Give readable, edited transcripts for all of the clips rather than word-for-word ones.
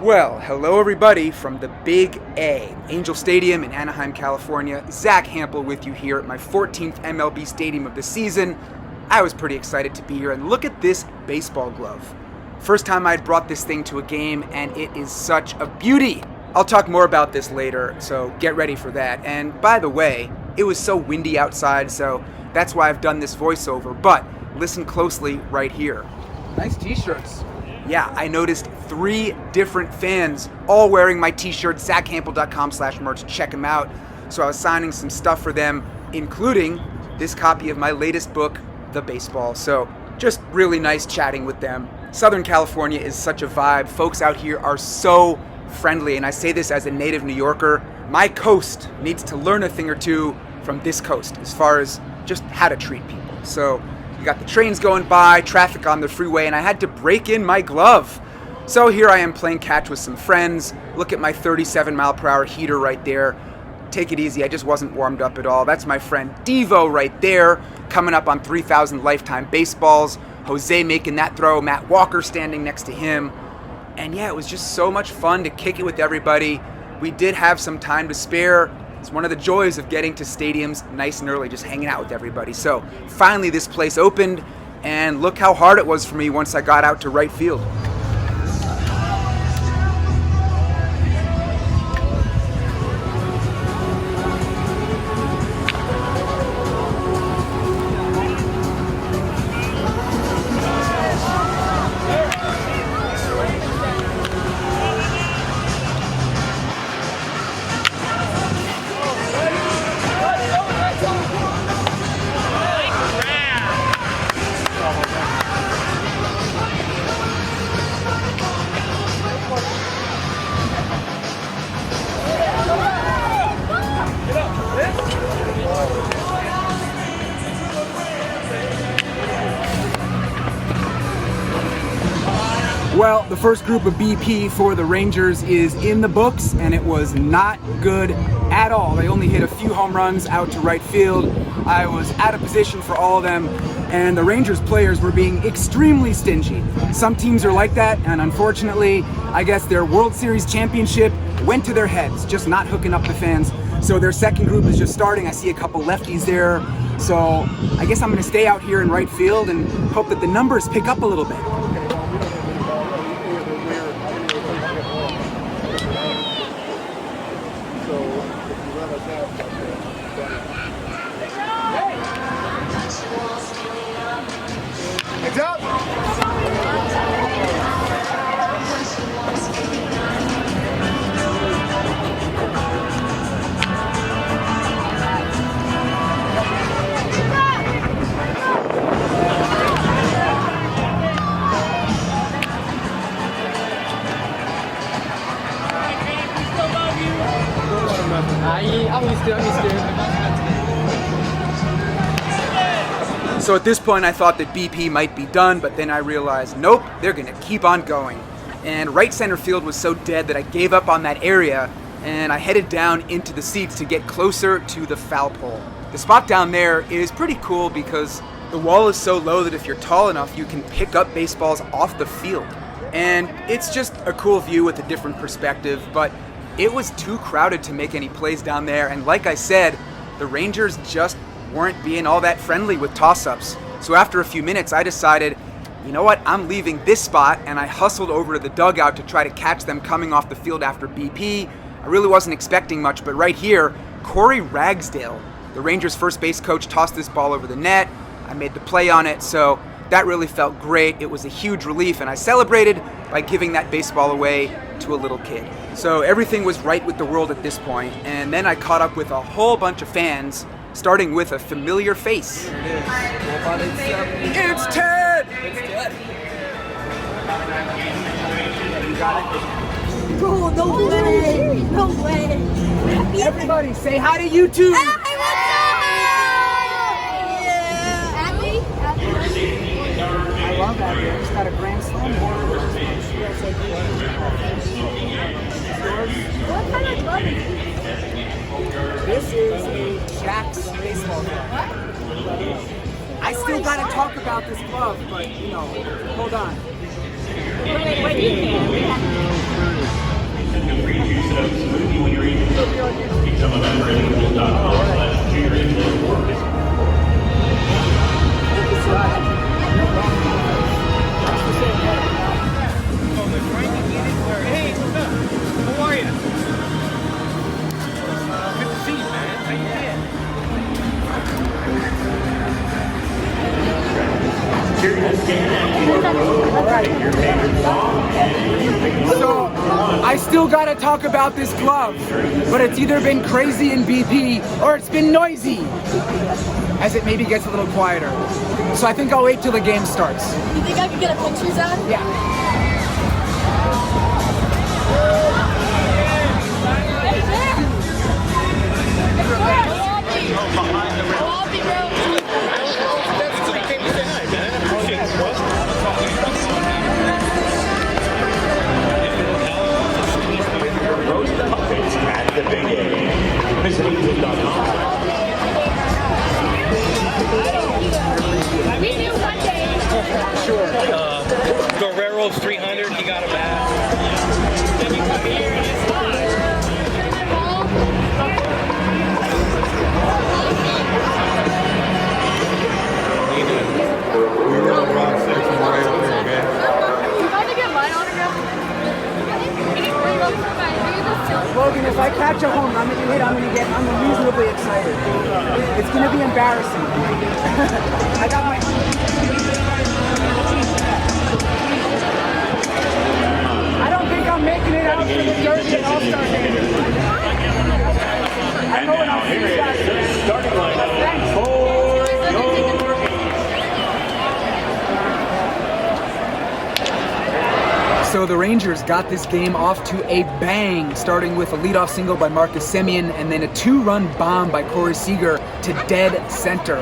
Well, hello everybody from the Big A, Angel Stadium in Anaheim, California. Zack Hample with you here at my 14th MLB stadium of the season. I was pretty excited to be here, and look at this baseball glove. First time I'd brought this thing to a game, and it is such a beauty. I'll talk more about this later, so get ready for that. And by the way, it was so windy outside, so that's why I've done this voiceover, but listen closely right here. Nice t-shirts. Yeah, I noticed 3 different fans all wearing my t-shirt, zackhample.com/merch. Check them out. So I was signing some stuff for them, including this copy of my latest book, The Baseball. So just really nice chatting with them. Southern California is such a vibe. Folks out here are so friendly, and I say this as a native New Yorker. My coast needs to learn a thing or two from this coast as far as just how to treat people. So you got the trains going by, traffic on the freeway, and I had to break in my glove. So here I am playing catch with some friends. Look at my 37-mile-per-hour heater right there. Take it easy, I just wasn't warmed up at all. That's my friend Devo right there, coming up on 3,000 lifetime baseballs. Jose making that throw, Matt Walker standing next to him. And yeah, it was just so much fun to kick it with everybody. We did have some time to spare. It's one of the joys of getting to stadiums nice and early, just hanging out with everybody. So finally this place opened, and look how hard it was for me once I got out to right field. Well, the first group of BP for the Rangers is in the books, and it was not good at all. They only hit a few home runs out to right field. I was out of position for all of them, and the Rangers players were being extremely stingy. Some teams are like that, and unfortunately, I guess their World Series championship went to their heads, just not hooking up the fans. So their second group is just starting. I see a couple lefties there. So I guess I'm going to stay out here in right field and hope that the numbers pick up a little bit. Heads up! I'm used to. So at this point I thought that BP might be done, but then I realized, nope, they're going to keep on going. And right center field was so dead that I gave up on that area, and I headed down into the seats to get closer to the foul pole. The spot down there is pretty cool because the wall is so low that if you're tall enough, you can pick up baseballs off the field. And it's just a cool view with a different perspective, but it was too crowded to make any plays down there, and like I said, the Rangers just weren't being all that friendly with toss-ups. So after a few minutes, I decided, you know what, I'm leaving this spot, and I hustled over to the dugout to try to catch them coming off the field after BP. I really wasn't expecting much, but right here, Corey Ragsdale, the Rangers' first base coach, tossed this ball over the net. I made the play on it, so that really felt great. It was a huge relief, and I celebrated by giving that baseball away to a little kid. So everything was right with the world at this point, and then I caught up with a whole bunch of fans, starting with a familiar face. Here it is. It's Ted! It's Ted. You got it? Oh, no way! No way! Everybody, say hi to YouTube! Happy! I love that. I just got a grand slam. What kind of glove is this? This is a Jack's baseball glove. I still gotta talk about this glove, but you know, hold on. Wait, you can't. I still gotta talk about this glove, but it's either been crazy in BP or it's been noisy, as it maybe gets a little quieter. So I think I'll wait till the game starts. You think I could get a picture, Zack? Yeah. At the Big A. Visit YouTube.com. We do one day. Sure. Guerrero's 300, he got a bat. Then you come here and it's Logan, if I catch a home run that you hit, I'm reasonably excited. It's gonna be embarrassing. I got my. I don't think I'm making it out for the Derby and All-Star game. And now here is the starting lineup for your So the Rangers got this game off to a bang, starting with a leadoff single by Marcus Semien and then a 2-run bomb by Corey Seager to dead center.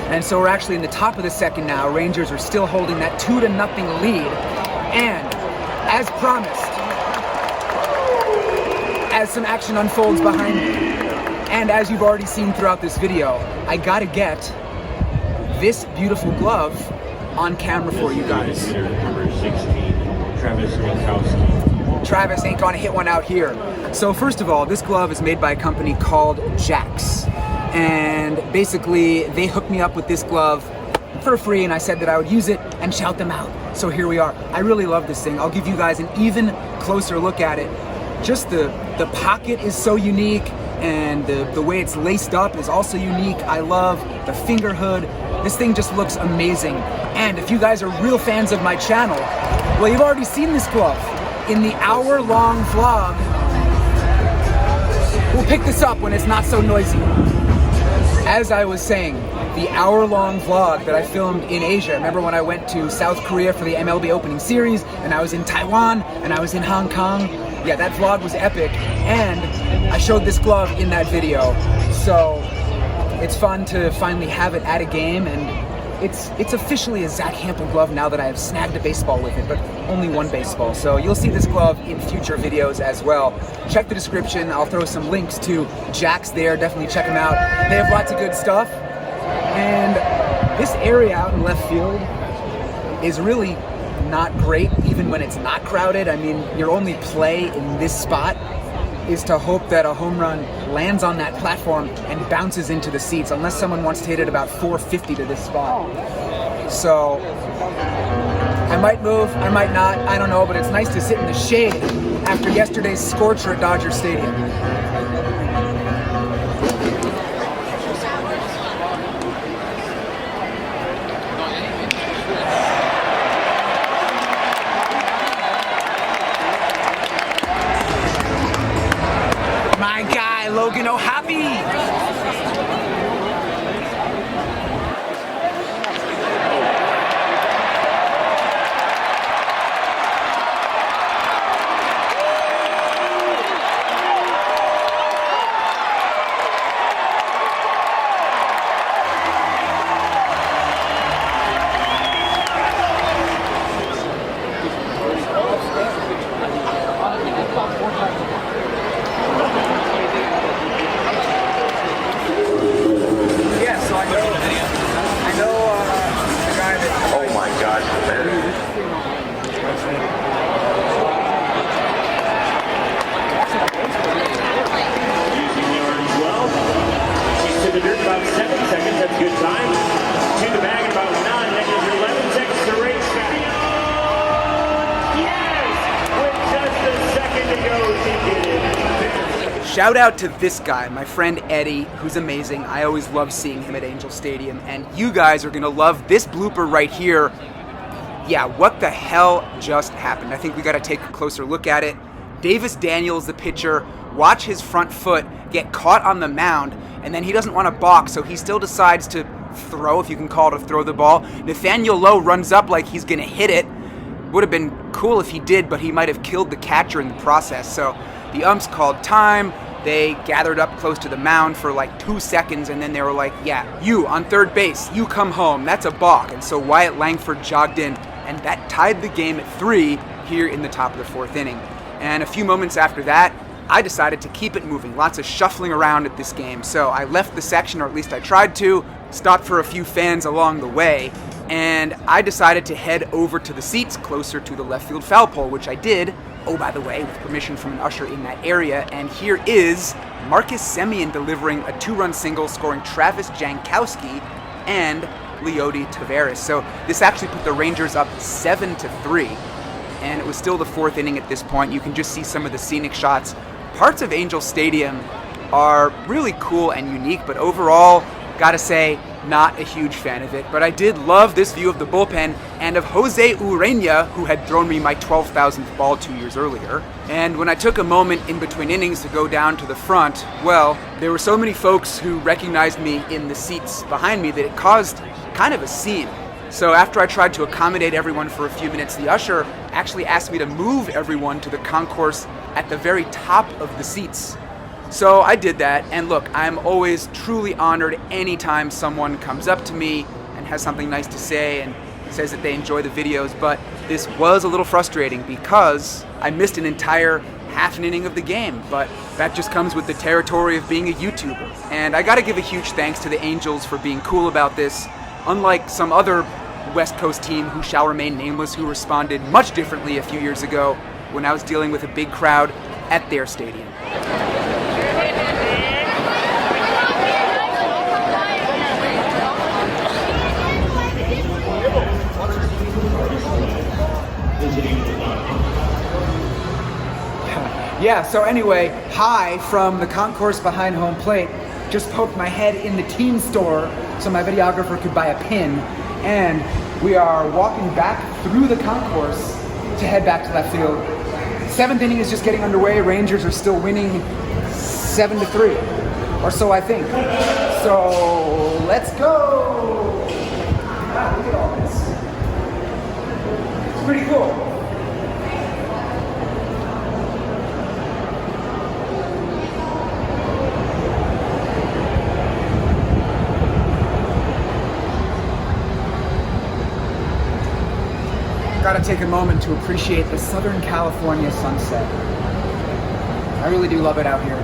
And so we're actually in the top of the second now. Rangers are still holding that 2-0 lead. And as promised, as some action unfolds behind me, and as you've already seen throughout this video, I gotta get this beautiful glove on camera for you guys. Number 16. Travis ain't gonna hit one out here. So first of all, this glove is made by a company called Jack's. And basically, they hooked me up with this glove for free, and I said that I would use it and shout them out. So here we are. I really love this thing. I'll give you guys an even closer look at it. Just the pocket is so unique, and the way it's laced up is also unique. I love the finger hood. This thing just looks amazing. And if you guys are real fans of my channel, well, you've already seen this glove in the hour-long vlog. We'll pick this up when it's not so noisy. As I was saying, the hour-long vlog that I filmed in Asia. Remember when I went to South Korea for the MLB opening series, and I was in Taiwan, and I was in Hong Kong? Yeah, that vlog was epic, and I showed this glove in that video. So it's fun to finally have it at a game, and it's officially a Zack Hample glove now that I have snagged a baseball with it, but only one baseball. So you'll see this glove in future videos as well. Check the description. I'll throw some links to Jack's there. Definitely check them out. They have lots of good stuff. And this area out in left field is really not great, even when it's not crowded. I mean, your only play in this spot is to hope that a home run lands on that platform and bounces into the seats, unless someone wants to hit it about 450 to this spot. So I might move, I might not, I don't know, but it's nice to sit in the shade after yesterday's scorcher at Dodger Stadium. My guy, Logan O'Hoppe. the dirt about 7 seconds. That's a good time. To the bag about 9. That gives you 11 seconds to race. Yes! With just a second to go, he did it. Shout out to this guy, my friend Eddie, who's amazing. I always love seeing him at Angel Stadium, and you guys are gonna love this blooper right here. Yeah, what the hell just happened? I think we gotta take a closer look at it. Davis Daniels, the pitcher, watch his front foot get caught on the mound, and then he doesn't want to balk, so he still decides to throw, if you can call it a throw the ball. Nathaniel Lowe runs up like he's going to hit it. Would have been cool if he did, but he might have killed the catcher in the process. So the umps called time. They gathered up close to the mound for like 2 seconds, and then they were like, yeah, you on third base, you come home. That's a balk. And so Wyatt Langford jogged in, and that tied the game at 3 here in the top of the 4th inning. And a few moments after that, I decided to keep it moving. Lots of shuffling around at this game. So I left the section, or at least I tried to, stopped for a few fans along the way, and I decided to head over to the seats closer to the left field foul pole, which I did, oh, by the way, with permission from an usher in that area. And here is Marcus Semien delivering a 2-run single, scoring Travis Jankowski and Leody Taveras. So this actually put the Rangers up 7-3, and it was still the 4th inning at this point. You can just see some of the scenic shots. Parts of Angel Stadium are really cool and unique, but overall, gotta say, not a huge fan of it. But I did love this view of the bullpen and of Jose Urena, who had thrown me my 12,000th ball 2 years earlier. And when I took a moment in between innings to go down to the front, well, there were so many folks who recognized me in the seats behind me that it caused kind of a scene. So after I tried to accommodate everyone for a few minutes, the usher actually asked me to move everyone to the concourse at the very top of the seats. So I did that, and look, I'm always truly honored anytime someone comes up to me and has something nice to say and says that they enjoy the videos, but this was a little frustrating because I missed an entire half an inning of the game, but that just comes with the territory of being a YouTuber. And I gotta give a huge thanks to the Angels for being cool about this, unlike some other West Coast team who shall remain nameless who responded much differently a few years ago when I was dealing with a big crowd at their stadium. Yeah, so anyway, hi from the concourse behind home plate. Just poked my head in the team store so my videographer could buy a pin. And we are walking back through the concourse to head back to left field. 7th inning is just getting underway. Rangers are still winning 7-3, or so I think. So let's go. Wow, look at all this. It's pretty cool. Gotta take a moment to appreciate the Southern California sunset. I really do love it out here.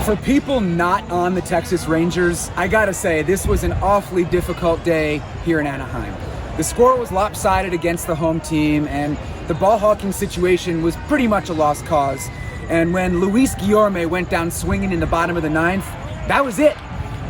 For people not on the Texas Rangers, I gotta say, this was an awfully difficult day here in Anaheim. The score was lopsided against the home team, and the ball hawking situation was pretty much a lost cause. And when Luis Guillorme went down swinging in the bottom of the 9th, that was it.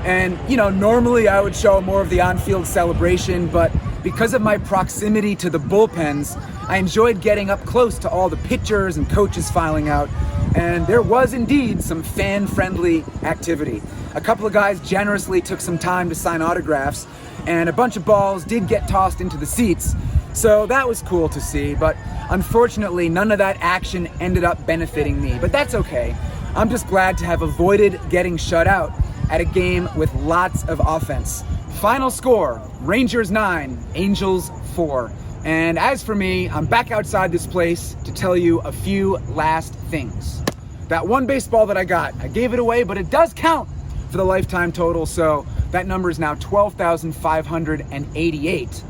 And, you know, normally I would show more of the on-field celebration, but because of my proximity to the bullpens, I enjoyed getting up close to all the pitchers and coaches filing out. And there was indeed some fan-friendly activity. A couple of guys generously took some time to sign autographs, and a bunch of balls did get tossed into the seats. So that was cool to see, but unfortunately none of that action ended up benefiting me. But that's okay. I'm just glad to have avoided getting shut out at a game with lots of offense. Final score, Rangers 9, Angels 4. And as for me, I'm back outside this place to tell you a few last things. That one baseball that I got, I gave it away, but it does count. for the lifetime total, so that number is now 12,588.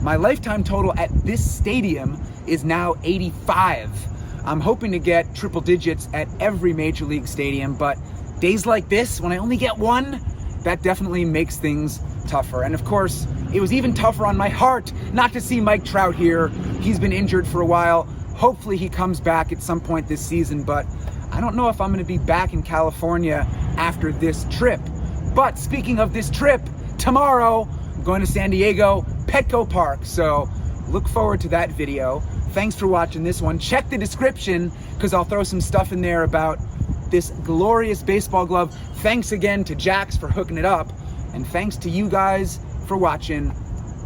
My lifetime total at this stadium is now 85. I'm hoping to get triple digits at every major league stadium, but days like this, when I only get one, that definitely makes things tougher. And of course, it was even tougher on my heart not to see Mike Trout here. He's been injured for a while. Hopefully he comes back at some point this season, but I don't know if I'm going to be back in California after this trip. But speaking of this trip, tomorrow I'm going to San Diego, Petco Park, so look forward to that video. Thanks for watching this one. Check the description because I'll throw some stuff in there about this glorious baseball glove. Thanks again to Jax for hooking it up, and thanks to you guys for watching.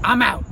I'm out.